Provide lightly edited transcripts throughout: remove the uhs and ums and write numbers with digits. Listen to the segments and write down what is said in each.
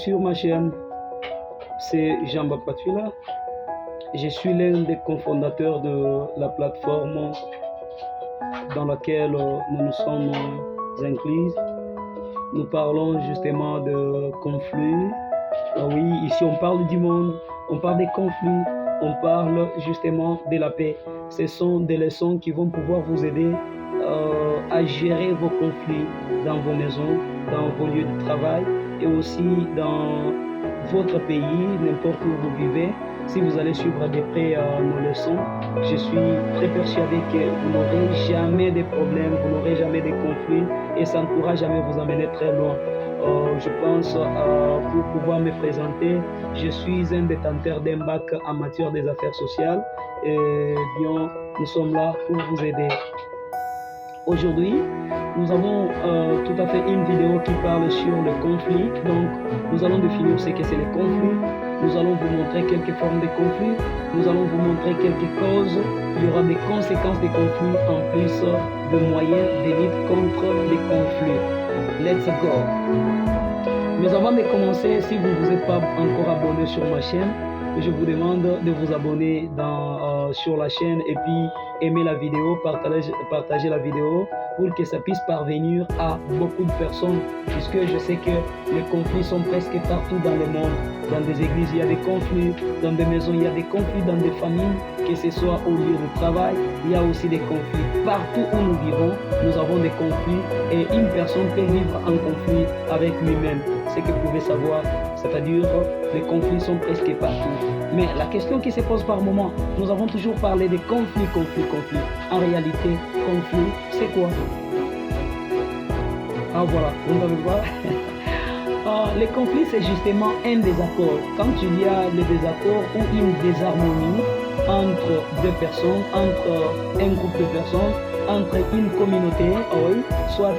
sur ma chaîne. C'est Jean-Baptiste Patula. Je suis l'un des cofondateurs de la plateforme dans laquelle nous nous sommes inclus. Nous parlons justement de conflits. Oui, ici on parle du monde, on parle des conflits, on parle justement de la paix. Ce sont des leçons qui vont pouvoir vous aider à gérer vos conflits dans vos maisons, dans vos lieux de travail et aussi dans votre pays, n'importe où vous vivez. Si vous allez suivre de près nos leçons, je suis très persuadé que vous n'aurez jamais de problèmes, vous n'aurez jamais de conflits et ça ne pourra jamais vous amener très loin. Je pense, pour pouvoir me présenter, je suis un détenteur d'un bac en matière des affaires sociales et bien, nous sommes là pour vous aider. Aujourd'hui, nous avons tout à fait une vidéo qui parle sur le conflit. Donc, nous allons définir ce que c'est le conflit. Nous allons vous montrer quelques formes de conflit. Nous allons vous montrer quelques causes. Il y aura des conséquences des conflits en plus de moyens de lutte contre les conflits. Let's go! Mais avant de commencer, si vous ne vous êtes pas encore abonné sur ma chaîne, je vous demande de vous abonner sur la chaîne et puis aimer la vidéo, partager la vidéo pour que ça puisse parvenir à beaucoup de personnes, puisque je sais que les conflits sont presque partout dans le monde. Dans des églises, il y a des conflits, dans des maisons, il y a des conflits, dans des familles, que ce soit au lieu de travail, il y a aussi des conflits. Partout où nous vivons, nous avons des conflits et une personne peut vivre en conflit avec lui-même. Ce que vous pouvez savoir, c'est-à-dire les conflits sont presque partout. Mais la question qui se pose par moment, nous avons toujours parlé de conflits. En réalité, conflit, c'est quoi? Ah voilà, vous n'avez pas. Les conflits, c'est justement un désaccord. Quand il y a le désaccord ou une désharmonie entre deux personnes, entre un groupe de personnes, entre une communauté, soit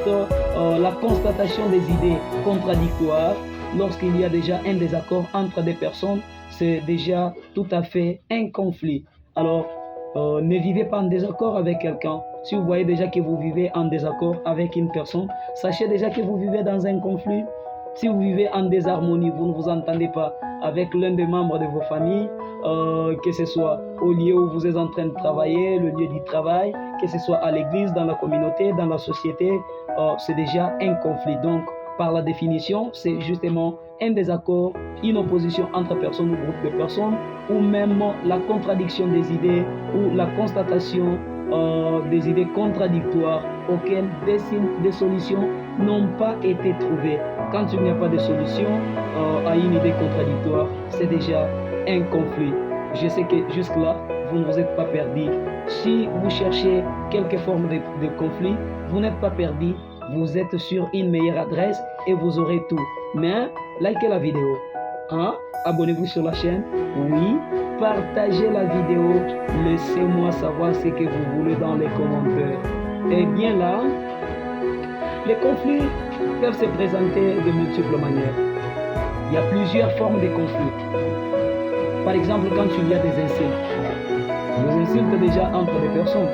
la constatation des idées contradictoires, lorsqu'il y a déjà un désaccord entre des personnes, c'est déjà tout à fait un conflit. Alors, ne vivez pas en désaccord avec quelqu'un. Si vous voyez déjà que vous vivez en désaccord avec une personne, sachez déjà que vous vivez dans un conflit. Si vous vivez en désharmonie, vous ne vous entendez pas avec l'un des membres de vos familles, que ce soit au lieu où vous êtes en train de travailler, le lieu du travail, que ce soit à l'église, dans la communauté, dans la société, c'est déjà un conflit. Donc, par la définition, c'est justement un désaccord, une opposition entre personnes ou groupes de personnes, ou même la contradiction des idées ou la constatation des idées contradictoires auxquelles des solutions n'ont pas été trouvées. Quand il n'y a pas de solution à une idée contradictoire, c'est déjà un conflit. Je sais que jusque-là, vous ne vous êtes pas perdu. Si vous cherchez quelque forme de conflit, vous n'êtes pas perdu. Vous êtes sur une meilleure adresse et vous aurez tout. Mais likez la vidéo. Abonnez-vous sur la chaîne. Oui. Partagez la vidéo. Laissez-moi savoir ce que vous voulez dans les commentaires. Et bien là, les conflits peuvent se présenter de multiples manières. Il y a plusieurs formes de conflits. Par exemple, quand il y a des insultes. Vous insultez déjà entre les personnes.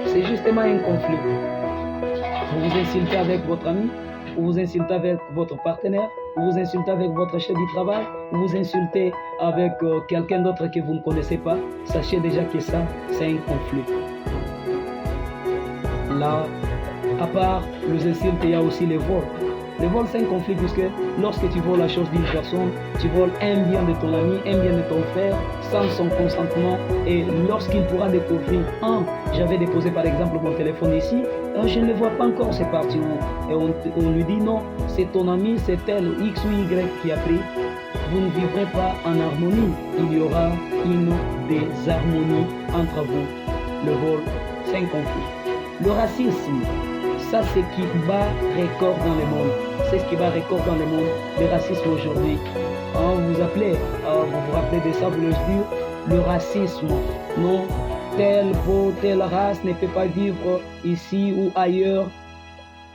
C'est justement un conflit. Vous vous insultez avec votre ami, vous vous insultez avec votre partenaire, vous vous insultez avec votre chef du travail, vous vous insultez avec quelqu'un d'autre que vous ne connaissez pas. Sachez déjà que ça, c'est un conflit. Là, à part les insultes, il y a aussi les vols. Le vol, c'est un conflit puisque lorsque tu voles la chose d'une personne, tu voles un bien de ton ami, un bien de ton frère, sans son consentement. Et lorsqu'il pourra découvrir, j'avais déposé par exemple mon téléphone ici, je ne le vois pas encore, c'est parti où? Et on lui dit non, c'est ton ami, c'est tel X ou Y qui a pris. Vous ne vivrez pas en harmonie. Il y aura une désharmonie entre vous. Le vol, c'est un conflit. Le racisme. Ça, c'est ce qui bat record dans le monde. C'est ce qui bat record dans le monde, le racisme aujourd'hui. Vous vous rappelez de ça, vous le dites, le racisme. Non, telle peau, telle race ne peut pas vivre ici ou ailleurs.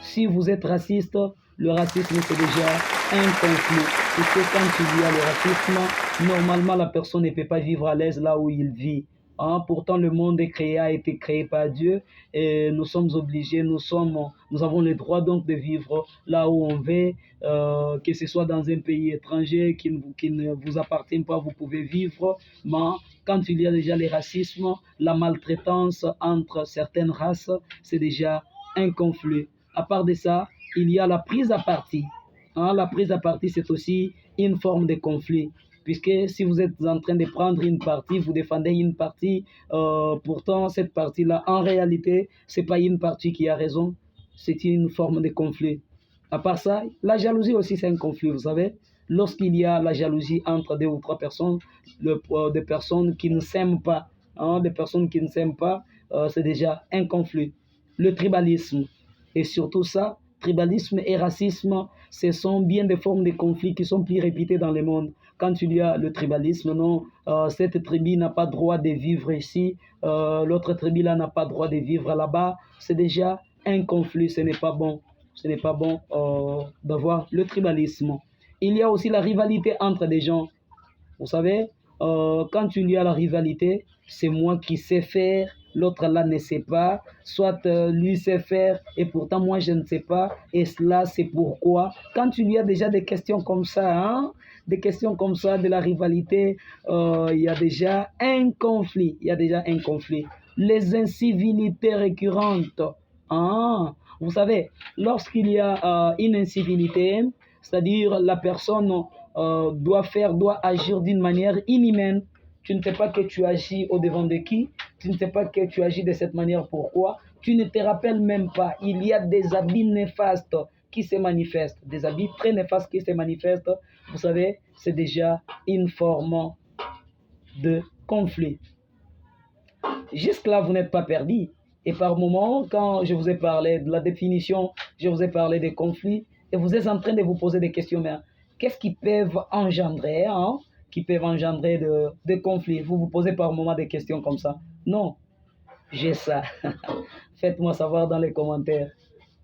Si vous êtes raciste, le racisme c'est déjà un conflit. Parce que quand il y a le racisme, normalement la personne ne peut pas vivre à l'aise là où il vit. Hein. Pourtant, le monde a été créé par Dieu et nous sommes obligés, nous avons le droit donc de vivre là où on veut, que ce soit dans un pays étranger qui ne vous appartient pas, vous pouvez vivre. Mais quand il y a déjà le racisme, la maltraitance entre certaines races, c'est déjà un conflit. À part de ça, il y a la prise à partie. Hein, la prise à partie, c'est aussi une forme de conflit. Puisque si vous êtes en train de prendre une partie, vous défendez une partie, pourtant cette partie-là, en réalité, ce n'est pas une partie qui a raison, c'est une forme de conflit. À part ça, la jalousie aussi, c'est un conflit, vous savez. Lorsqu'il y a la jalousie entre deux ou trois personnes, des personnes qui ne s'aiment pas, hein, des personnes qui ne s'aiment pas, c'est déjà un conflit. Le tribalisme, et surtout ça, tribalisme et racisme, ce sont bien des formes de conflits qui sont plus répétées dans le monde. Quand il y a le tribalisme, non, cette tribu n'a pas droit de vivre ici, l'autre tribu là n'a pas droit de vivre là-bas, c'est déjà un conflit, ce n'est pas bon. Ce n'est pas bon d'avoir le tribalisme. Il y a aussi la rivalité entre des gens. Vous savez, quand il y a la rivalité, c'est moi qui sais faire, l'autre là ne sait pas, soit lui sait faire et pourtant moi je ne sais pas, et cela c'est pourquoi. Quand il y a déjà des questions comme ça, hein, des questions comme ça, de la rivalité, il y a déjà un conflit, il y a déjà un conflit. Les incivilités récurrentes, hein, vous savez, lorsqu'il y a une incivilité, c'est-à-dire la personne doit agir d'une manière inhumaine. Tu ne sais pas que tu agis au devant de qui, tu ne sais pas que tu agis de cette manière, pourquoi, tu ne te rappelles même pas. Il y a des habits néfastes qui se manifestent, des habits très néfastes qui se manifestent. Vous savez, c'est déjà une forme de conflit. Jusque-là, vous n'êtes pas perdu. Et par moment, quand je vous ai parlé de la définition, je vous ai parlé des conflits, et vous êtes en train de vous poser des questions, mais qu'est-ce qui peut engendrer, hein, qui peuvent engendrer de conflits? Vous vous posez par moment des questions comme ça. Non, j'ai ça. Faites-moi savoir dans les commentaires.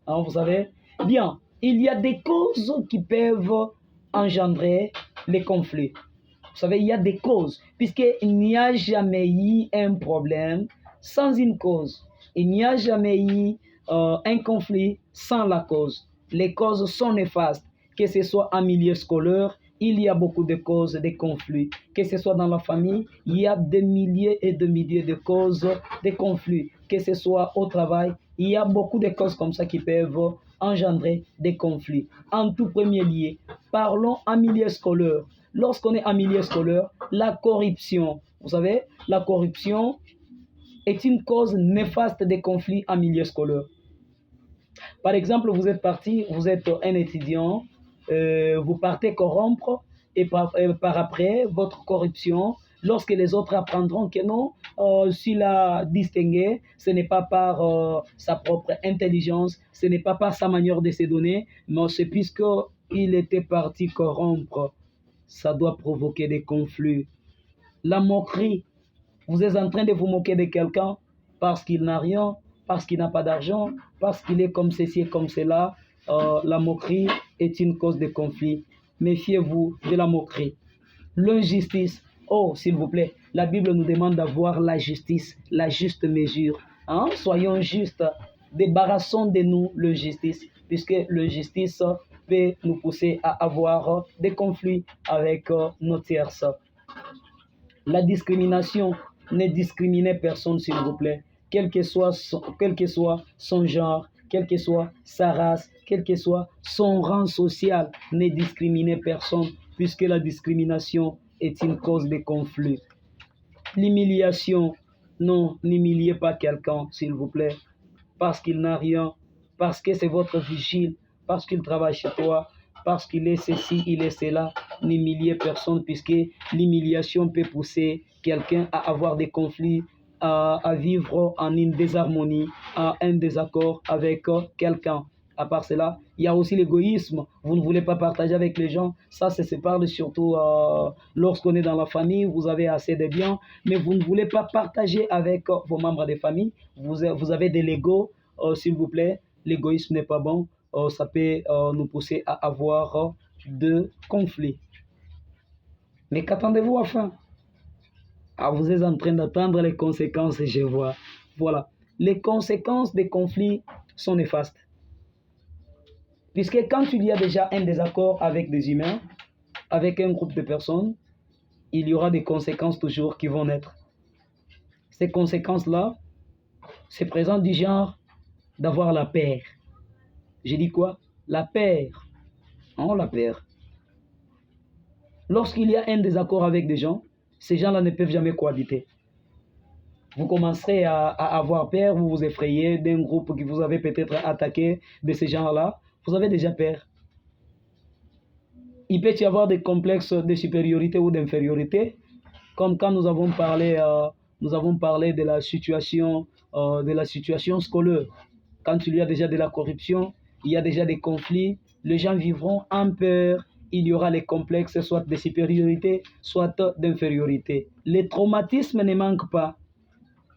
Hein, vous savez? Bien, il y a des causes qui peuvent engendrer les conflits. Vous savez, il y a des causes, puisqu'il n'y a jamais eu un problème sans une cause. Il n'y a jamais eu un conflit sans la cause. Les causes sont néfastes, que ce soit en milieu scolaire, il y a beaucoup de causes de conflits. Que ce soit dans la famille, il y a des milliers et des milliers de causes de conflits. Que ce soit au travail, il y a beaucoup de causes comme ça qui peuvent engendrer des conflits. En tout premier lieu, parlons en milieu scolaire. Lorsqu'on est en milieu scolaire, la corruption, vous savez, la corruption est une cause néfaste des conflits en milieu scolaire. Par exemple, vous êtes un étudiant, vous partez corrompre et par après, votre corruption, lorsque les autres apprendront que non, s'il a distingué, ce n'est pas par sa propre intelligence, ce n'est pas par sa manière de se donner, mais c'est puisqu'il était parti corrompre. Ça doit provoquer des conflits. La moquerie, vous êtes en train de vous moquer de quelqu'un parce qu'il n'a rien, parce qu'il n'a pas d'argent, parce qu'il est comme ceci et comme cela. La moquerie est une cause de conflit. Méfiez-vous de la moquerie. L'injustice, oh s'il vous plaît, la Bible nous demande d'avoir la justice, la juste mesure. Hein? Soyons justes, débarrassons de nous l'injustice, puisque l'injustice peut nous pousser à avoir des conflits avec nos tierces. La discrimination, ne discriminez personne s'il vous plaît, quel que soit son genre, quelle que soit sa race, quel que soit son rang social, ne discriminez personne, puisque la discrimination est une cause de conflit. L'humiliation, non, n'humiliez pas quelqu'un s'il vous plaît, parce qu'il n'a rien, parce que c'est votre vigile, parce qu'il travaille chez toi, parce qu'il est ceci, il est cela. N'humiliez personne, puisque l'humiliation peut pousser quelqu'un à avoir des conflits, à vivre en une désharmonie, à un désaccord avec quelqu'un. À part cela, il y a aussi l'égoïsme. Vous ne voulez pas partager avec les gens. Ça se parle surtout lorsqu'on est dans la famille. Vous avez assez de biens, mais vous ne voulez pas partager avec vos membres de famille. Vous avez de l'ego, s'il vous plaît. L'égoïsme n'est pas bon. Ça peut nous pousser à avoir de conflits. Mais qu'attendez-vous enfin? vous êtes en train d'attendre les conséquences, je vois. Voilà. Les conséquences des conflits sont néfastes. Puisque quand il y a déjà un désaccord avec des humains, avec un groupe de personnes, il y aura des conséquences toujours qui vont naître. Ces conséquences-là, c'est présent du genre d'avoir la peur. J'ai dit quoi? La peur. On la peur. Lorsqu'il y a un désaccord avec des gens, ces gens-là ne peuvent jamais cohabiter. Vous commencerez à avoir peur, vous vous effrayez d'un groupe qui vous avez peut-être attaqué, de ces gens-là. Vous avez déjà peur. Il peut y avoir des complexes de supériorité ou d'infériorité, comme quand nous avons parlé de la situation scolaire. Quand il y a déjà de la corruption, il y a déjà des conflits, les gens vivront en peur, il y aura les complexes soit de supériorité, soit d'infériorité. Les traumatismes ne manquent pas.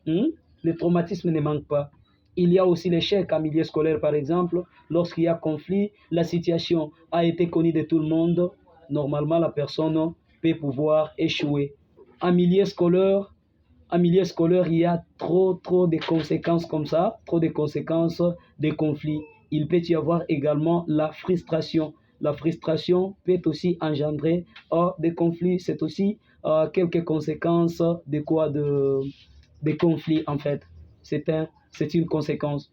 Les traumatismes ne manquent pas. Il y a aussi l'échec en milieu scolaire, par exemple. Lorsqu'il y a conflit, la situation a été connue de tout le monde. Normalement, la personne peut pouvoir échouer. En milieu scolaire, il y a trop de conséquences comme ça, trop de conséquences des conflits. Il peut y avoir également la frustration. La frustration peut aussi engendrer des conflits. C'est aussi quelques conséquences de quoi? Des conflits, en fait. C'est une conséquence.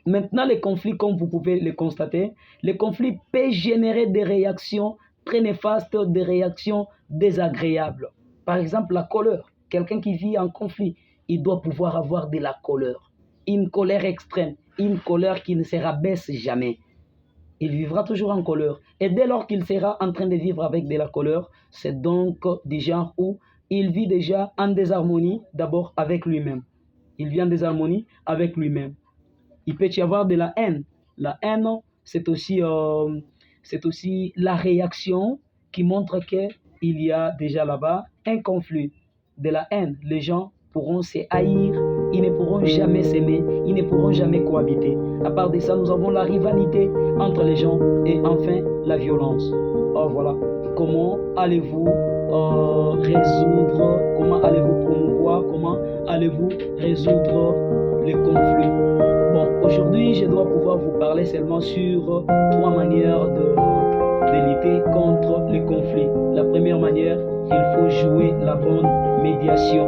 Maintenant, les conflits, comme vous pouvez le constater, les conflits peuvent générer des réactions très néfastes, des réactions désagréables. Par exemple, la colère. Quelqu'un qui vit en conflit, il doit pouvoir avoir de la colère. Une colère extrême, une colère qui ne se rabaisse jamais. Il vivra toujours en colère. Et dès lors qu'il sera en train de vivre avec de la colère, c'est donc du genre où il vit déjà en désharmonie d'abord avec lui-même. Il vit en désharmonie avec lui-même. Il peut y avoir de la haine. La haine, c'est aussi la réaction qui montre qu'il y a déjà là-bas un conflit. De la haine, les gens pourront se haïr, ils ne pourront jamais s'aimer, ils ne pourront jamais cohabiter. À part de ça, nous avons la rivalité entre les gens et enfin la violence. Voilà. Comment allez-vous promouvoir, comment allez-vous résoudre les conflits? Bon, aujourd'hui, je dois pouvoir vous parler seulement sur 3 manières de lutter contre les conflits. La première manière, il faut jouer la bonne médiation.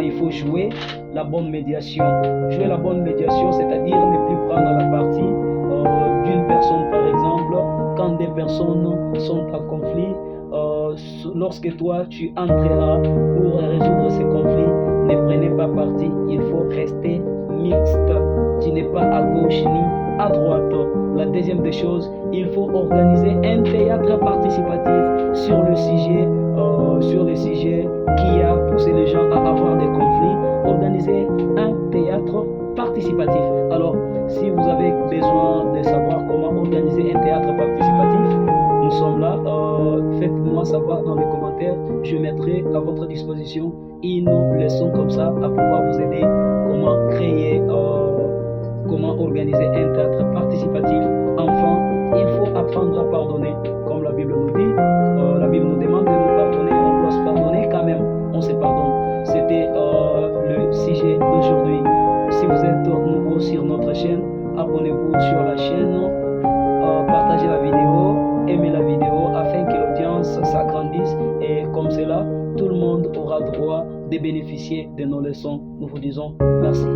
Il faut jouer la bonne médiation. Jouer la bonne médiation, c'est-à-dire ne plus prendre la partie d'une personne, par exemple, quand des personnes sont en conflit. Lorsque toi, tu entreras pour résoudre ces conflits, ne prenez pas parti. Il faut rester mixte. Tu n'es pas à gauche ni à droite. La deuxième des choses, il faut organiser un théâtre participatif sur le sujet qui a poussé les gens à avoir des conflits. Organiser un théâtre participatif. Alors, si vous avez besoin de savoir comment organiser un théâtre participatif, nous sommes là. Faites-moi savoir dans les commentaires. Je mettrai à votre disposition une leçon comme ça à pouvoir vous aider comment créer, comment organiser un théâtre participatif. Enfin, il faut apprendre à pardonner. Comme la Bible nous dit, la Bible nous demande de nous pardonner. On doit se pardonner quand même. On se pardonne. C'était le sujet d'aujourd'hui. Si vous êtes nouveau sur notre chaîne, abonnez-vous sur la chaîne, partagez la vidéo, aimez la vidéo afin que l'audience s'agrandisse et comme cela, tout le monde aura droit de bénéficier de nos leçons. Nous vous disons merci.